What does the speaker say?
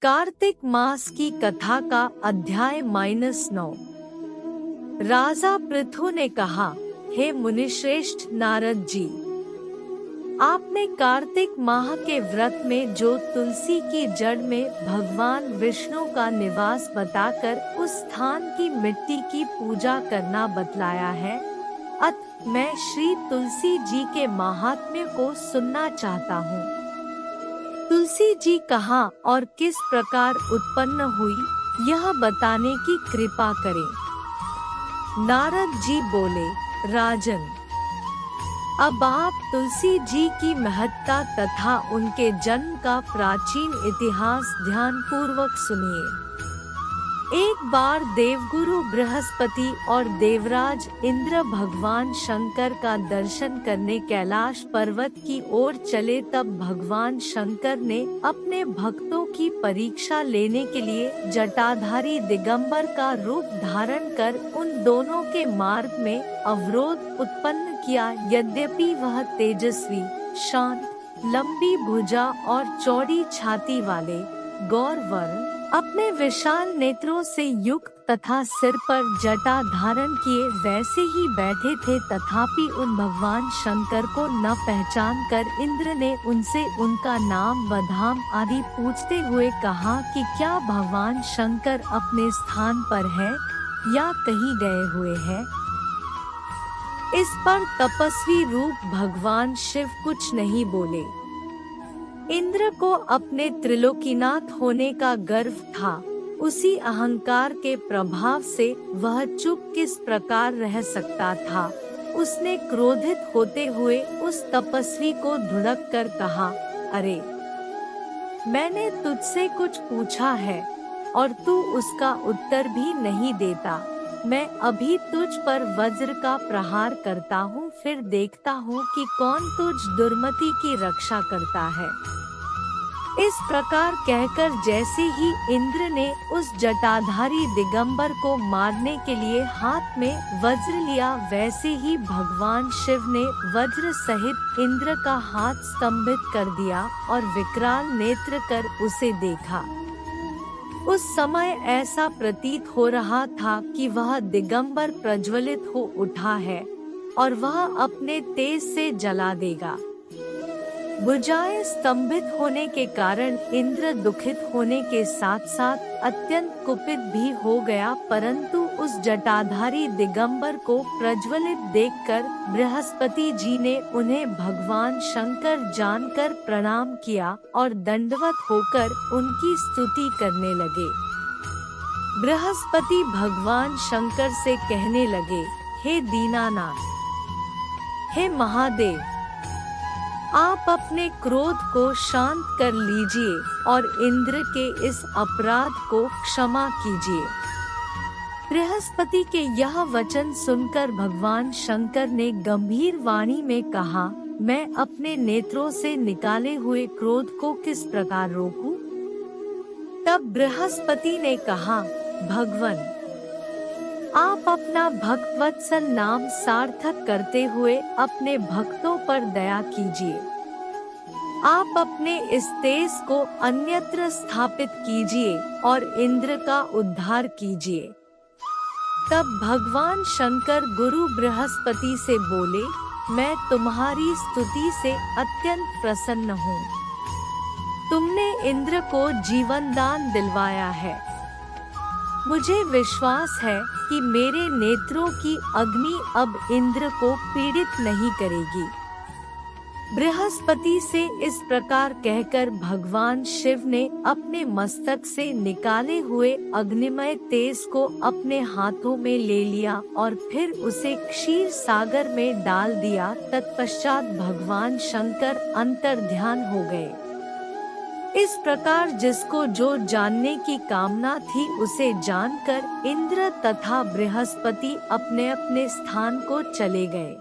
कार्तिक मास की कथा का अध्याय -9। राजा पृथु ने कहा, हे मुनिश्रेष्ठ नारद जी, आपने कार्तिक माह के व्रत में जो तुलसी की जड़ में भगवान विष्णु का निवास बताकर उस स्थान की मिट्टी की पूजा करना बतलाया है। अत मैं श्री तुलसी जी के महात्म्य को सुनना चाहता हूँ। तुलसी जी कहाँ और किस प्रकार उत्पन्न हुई, यह बताने की कृपा करें। नारद जी बोले, राजन, अब आप तुलसी जी की महत्ता तथा उनके जन्म का प्राचीन इतिहास ध्यान पूर्वक सुनिए। एक बार देवगुरु बृहस्पति और देवराज इंद्र भगवान शंकर का दर्शन करने कैलाश पर्वत की ओर चले, तब भगवान शंकर ने अपने भक्तों की परीक्षा लेने के लिए जटाधारी दिगंबर का रूप धारण कर उन दोनों के मार्ग में अवरोध उत्पन्न किया। यद्यपि वह तेजस्वी, शांत, लंबी भुजा और चौड़ी छाती वाले गौर वर्ण अपने विशाल नेत्रों से युक्त तथा सिर पर जटा धारण किए वैसे ही बैठे थे, तथापि उन भगवान शंकर को न पहचान कर इंद्र ने उनसे उनका नाम व धाम आदि पूछते हुए कहा कि क्या भगवान शंकर अपने स्थान पर है या कहीं गए हुए हैं। इस पर तपस्वी रूप भगवान शिव कुछ नहीं बोले। इंद्र को अपने त्रिलोकीनाथ होने का गर्व था। उसी अहंकार के प्रभाव से वह चुप किस प्रकार रह सकता था। उसने क्रोधित होते हुए उस तपस्वी को धुड़क कर कहा, अरे, मैंने तुझसे कुछ पूछा है और तू उसका उत्तर भी नहीं देता। मैं अभी तुझ पर वज्र का प्रहार करता हूँ, फिर देखता हूँ कि कौन तुझ दुर्मति की रक्षा करता है। इस प्रकार कहकर जैसे ही इंद्र ने उस जटाधारी दिगंबर को मारने के लिए हाथ में वज्र लिया, वैसे ही भगवान शिव ने वज्र सहित इंद्र का हाथ स्तंभित कर दिया और विकराल नेत्र कर उसे देखा। उस समय ऐसा प्रतीत हो रहा था कि वह दिगंबर प्रज्वलित हो उठा है और वह अपने तेज से जला देगा। भुजाएं स्तंभित होने के कारण इंद्र दुखित होने के साथ साथ अत्यंत कुपित भी हो गया, परंतु उस जटाधारी दिगंबर को प्रज्वलित देखकर बृहस्पति जी ने उन्हें भगवान शंकर जानकर प्रणाम किया और दंडवत होकर उनकी स्तुति करने लगे। बृहस्पति भगवान शंकर से कहने लगे, हे दीनानाथ, हे महादेव, आप अपने क्रोध को शांत कर लीजिए और इंद्र के इस अपराध को क्षमा कीजिए। बृहस्पति के यह वचन सुनकर भगवान शंकर ने गंभीर वाणी में कहा, मैं अपने नेत्रों से निकाले हुए क्रोध को किस प्रकार रोकूं? तब बृहस्पति ने कहा, भगवन, आप अपना भक्तवत्सल नाम सार्थक करते हुए अपने भक्तों पर दया कीजिए। आप अपने इस तेज को अन्यत्र स्थापित कीजिए और इंद्र का उद्धार कीजिए। तब भगवान शंकर गुरु बृहस्पति से बोले, मैं तुम्हारी स्तुति से अत्यंत प्रसन्न हूँ। तुमने इंद्र को जीवन दान दिलवाया है। मुझे विश्वास है कि मेरे नेत्रों की अग्नि अब इंद्र को पीड़ित नहीं करेगी। बृहस्पति से इस प्रकार कहकर भगवान शिव ने अपने मस्तक से निकाले हुए अग्निमय तेज को अपने हाथों में ले लिया और फिर उसे क्षीर सागर में डाल दिया। तत्पश्चात भगवान शंकर अंतर्ध्यान हो गए। इस प्रकार जिसको जो जानने की कामना थी उसे जानकर इंद्र तथा बृहस्पति अपने अपने स्थान को चले गए।